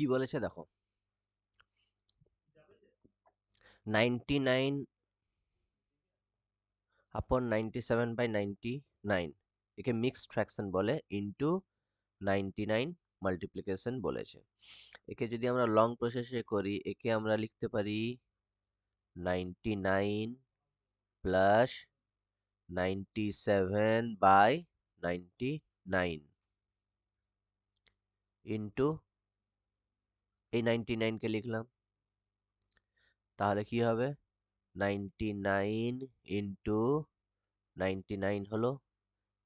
কি বলেছে দেখো, 99 আপন 97/99, একে মিক্সড ফ্র্যাকশন বলে, ইনটু 99 মাল্টিপ্লিকেশন বলেছে। একে যদি আমরা লং প্রসেসে করি, একে আমরা লিখতে পারি 99 প্লাস 97/99 ইনটু এই 99 কে লিখলাম, তাহলে কি হবে 99 ইনটু 99 হলো,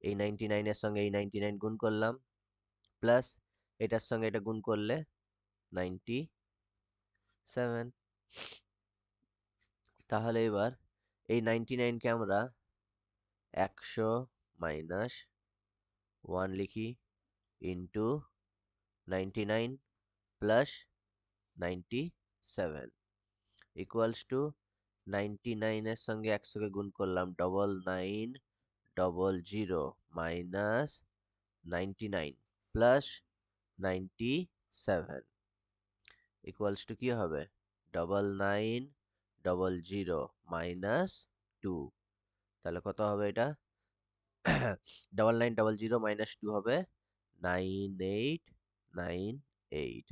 এই 99 এর সঙ্গে এই 99 গুণ করলাম, প্লাস এটার সঙ্গে এটা গুণ করলে 97। তাহলে এবার এই 99 কে আমরা 100 মাইনাস 1 লিখি, ইনটু 99 প্লাস 97 ইকুয়ালস টু 99 এর সঙ্গে 100 কে গুণ করলাম 9900 মাইনাস 99 প্লাস 97 ইকুয়ালস টু কি হবে 9900 মাইনাস 2। তাহলে কত হবে এটা 9900 মাইনাস 2 হবে 9898।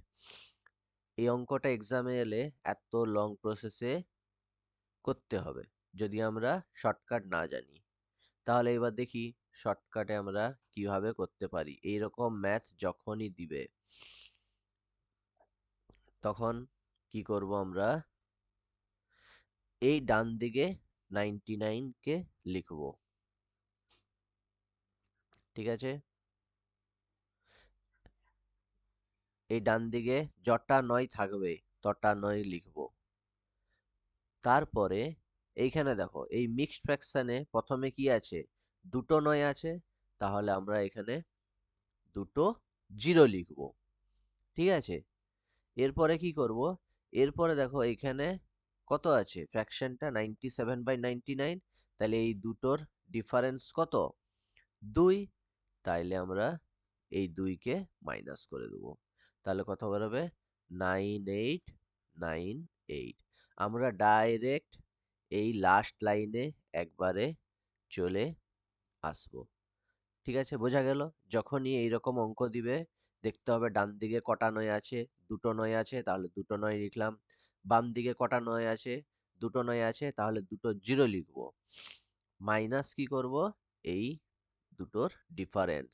এই অঙ্কটা এক্সামে এলে এত লং প্রসেসে করতে হবে যদি আমরা শর্টকাট না জানি। তাহলে এবার দেখি শর্টকাটে আমরা কিভাবে করতে পারি। এইরকম ম্যাথ যখনই দিবে তখন কি করব আমরা, এই ডান দিকে 99 কে লিখব, ঠিক আছে। এই ডান দিকে যটা নয় থাকবে তটা নয় লিখব। তারপরে এইখানে দেখো এই মিক্সড ফ্র্যাকশনে প্রথমে কি আছে, দুটো নয় আছে, তাহলে আমরা এখানে দুটো জিরো লিখব, ঠিক আছে। এরপরে কি করব, এরপরে দেখো এইখানে কত আছে, ফ্র্যাকশনটা 97/99, তাহলে এই দুটোর ডিফারেন্স কত, 2, তাইলে আমরা এই 2কে মাইনাস করে দেবো, তাহলে কত বেরোবে 9898। আমরা ডাইরেক্ট এই লাস্ট লাইনে একবারে চলে আসবো, ঠিক আছে। বোঝা গেল, যখনই এইরকম অঙ্ক দিবে দেখতে হবে ডান দিকে কটা নয় আছে, দুটো নয় আছে, তাহলে দুটো নয় লিখলাম। বাম দিকে কটা নয় আছে, দুটো নয় আছে, তাহলে দুটো জিরো লিখবো। মাইনাস কি করব, এই দুটোর ডিফারেন্স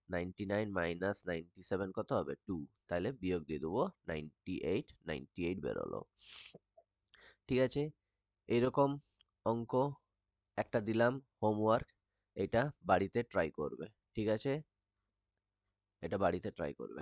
99 মাইনাস 97 কত হবে 2, তাহলে বিয়োগ দিয়ে দেবো 9898 বেরোলো, ঠিক আছে। এইরকম অঙ্ক একটা দিলাম হোমওয়ার্ক, এটা বাড়িতে ট্রাই করবে, ঠিক আছে, এটা বাড়িতে ট্রাই করবে।